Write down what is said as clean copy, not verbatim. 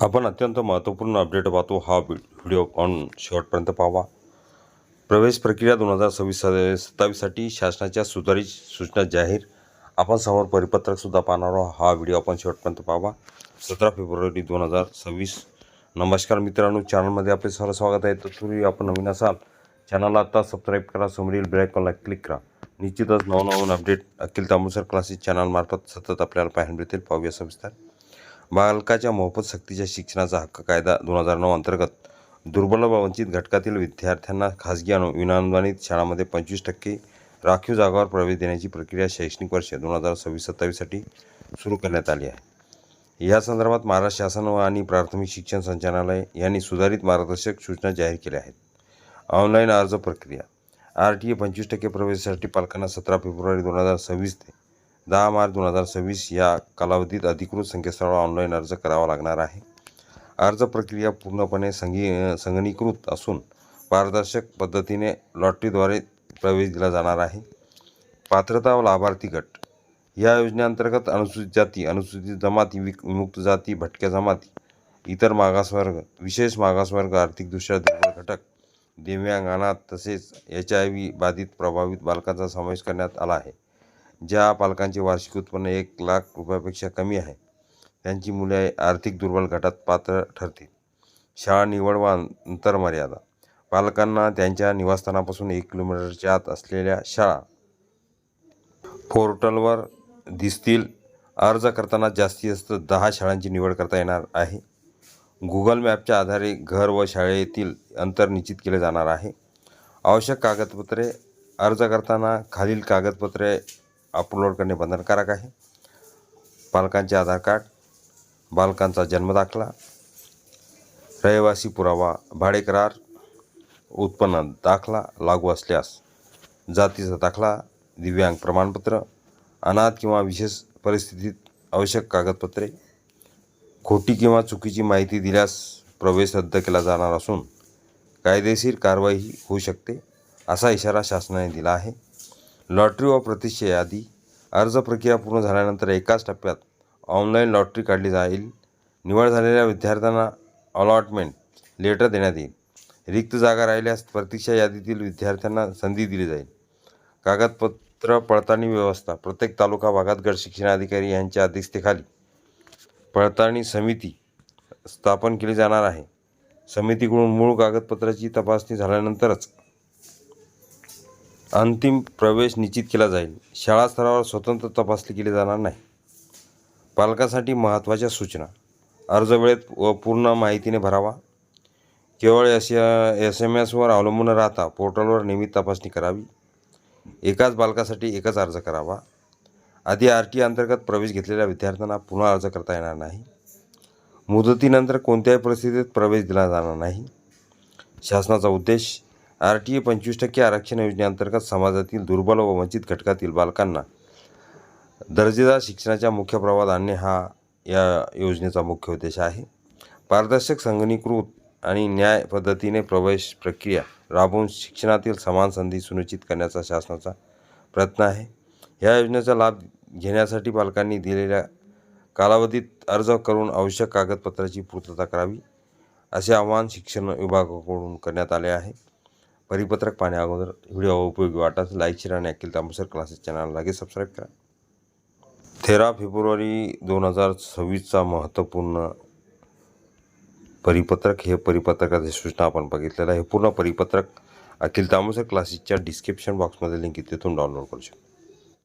आपण अत्यंत महत्त्वपूर्ण अपडेट पाहतो. हा व्हिडिओ पाहून शेवटपर्यंत पाहावा. प्रवेश प्रक्रिया 2026-27साठी शासनाच्या सुधारित सूचना जाहीर. आपण समोर परिपत्रकसुद्धा पाहणार आहोत. हा व्हिडिओ आपण शेवटपर्यंत पाहावा. 17 फेब्रुवारी 2026. नमस्कार मित्रांनो, चॅनलमध्ये आपले सर्व स्वागत आहे. तत्पूर्वी आपण नवीन असाल चॅनलला आता सबस्क्राईब करा, समोरील बेल आयकॉनला क्लिक करा. निश्चितच नवनवीन अपडेट अखिल तांबूसर क्लासेस चॅनलमार्फत सतत आपल्याला पाहायला मिळतील. पाहूया सविस्तर. बालकाच्या मोफत सक्तीच्या शिक्षणाचा हक्क कायदा 2009 अंतर्गत दुर्बल व वंचित घटकातील विद्यार्थ्यांना खाजगी विनाअनुदानित शाळांमध्ये 25% राखीव जागावर प्रवेश देण्याची प्रक्रिया शैक्षणिक वर्ष 2026-27साठी सुरू करण्यात आली आहे. या संदर्भात महाराष्ट्र शासन आणि प्राथमिक शिक्षण संचालनालय यांनी सुधारित मार्गदर्शक सूचना जाहीर केल्या आहेत. ऑनलाईन अर्ज प्रक्रिया. RTA 25% प्रवेशासाठी पालकांना 17 फेब्रुवारी 2026 ते 10 मार्च 2026 या कालावधीत अधिकृत संकेतस्थळावर ऑनलाईन अर्ज करावा लागणार आहे. अर्ज प्रक्रिया पूर्णपणे संगणकीकृत असून पारदर्शक पद्धतीने लॉटरीद्वारे प्रवेश दिला जाणार आहे. पात्रता व लाभार्थी गट. या योजनेअंतर्गत अनुसूचित जाती, अनुसूचित जमाती, विमुक्त जाती, भटक्या जमाती, इतर मागासवर्ग, विशेष मागासवर्ग, आर्थिकदृष्ट्या दुर्बल घटक, दिव्यांग, अनाथ तसेच HIV बाधित प्रभावित बालकांचा समावेश करण्यात आला आहे. ज्या पालकांचे वार्षिक उत्पन्न 1 लाख रुपयापेक्षा कमी आहे त्यांची मुले आर्थिक दुर्बल गटात पात्र ठरतील. शाळा निवड व अंतरमर्यादा. पालकांना त्यांच्या निवासस्थानापासून 1 किलोमीटरच्या आत असलेल्या शाळा पोर्टलवर दिसतील. अर्ज करताना जास्तीत जास्त 10 शाळांची निवड करता येणार आहे. गुगल मॅपच्या आधारे घर व शाळेतील अंतर निश्चित केले जाणार आहे. आवश्यक कागदपत्रे. अर्ज करताना खालील कागदपत्रे अपलोड करणे बंधनकारक आहे. पालकांचे आधार कार्ड, बालकांचा जन्मदाखला, रहिवासी पुरावा, भाडे करार, उत्पन्न दाखला लागू असल्यास, जातीचा दाखला, दिव्यांग प्रमाणपत्र, अनाथ किंवा विशेष परिस्थितीत आवश्यक कागदपत्रे. खोटी किंवा चुकीची माहिती दिल्यास प्रवेश रद्द केला जाणार असून कायदेशीर कारवाई होऊ शकते, असा इशारा शासनाने दिला आहे. लॉटरी व प्रतिष्ठा यादी. अर्ज प्रक्रिया पूर्ण झाल्यानंतर एकाच टप्प्यात ऑनलाईन लॉटरी काढली जाईल. निवड झालेल्या विद्यार्थ्यांना अलॉटमेंट लेटर देण्यात येईल. रिक्त जागा राहिल्यास प्रतीक्षा यादीतील विद्यार्थ्यांना संधी दिली जाईल. कागदपत्र पडताळणी व्यवस्था. प्रत्येक तालुका भागात गट शिक्षणाधिकारी यांच्या अध्यक्षतेखाली पडताळणी समिती स्थापन केली जाणार आहे. समितीकडून मूळ कागदपत्राची तपासणी झाल्यानंतरच अंतिम प्रवेश निश्चित केला जाईल. शाळा स्तरावर स्वतंत्र तपासणी केली जाणार नाही. पालकांसाठी महत्त्वाच्या सूचना. अर्ज वेळेत व पूर्ण माहितीने भरावा. केवळ SMS वर अवलंबून राहता पोर्टलवर नियमित तपासणी करावी. एकाच बालकासाठी एकच अर्ज करावा. आधी RTA अंतर्गत प्रवेश घेतलेल्या विद्यार्थ्यांना पुन्हा अर्ज करता येणार नाही. मुदतीनंतर कोणत्याही परिस्थितीत प्रवेश दिला जाणार नाही. शासनाचा उद्देश. RTA 25% आरक्षण योजनेअंतर्गत समाजातील दुर्बल व वंचित घटकातील बालकांना दर्जेदार शिक्षणाच्या मुख्य प्रवाहात आणणे हा या योजनेचा मुख्य उद्देश आहे. पारदर्शक, संगणकीकृत आणि न्याय पद्धतीने प्रवेश प्रक्रिया राबवून शिक्षणातील समान संधी सुनिश्चित करण्याचा शासनाचा प्रयत्न आहे. या योजनेचा लाभ घेण्यासाठी पालकांनी दिलेल्या कालावधीत अर्ज करून आवश्यक कागदपत्राची पूर्तता करावी, असे आवाहन शिक्षण विभागाकडून करण्यात आले आहे. परिपत्रक पाहण्या अगोदर व्हिडिओ उपयोगी वाटल्यास लाईक, शेअर आणि अखिल तांबूसर क्लासेस चॅनलला लगेच सबस्क्राईब करा. 13 फेब्रुवारी 2026चा महत्त्वपूर्ण परिपत्रक. हे परिपत्रकाची सूचना आपण बघितलेलं आहे. हे पूर्ण परिपत्रक अखिल तांबूसर क्लासेसच्या डिस्क्रिप्शन बॉक्समध्ये लिंक आहे, तिथून डाउनलोड करू शकता.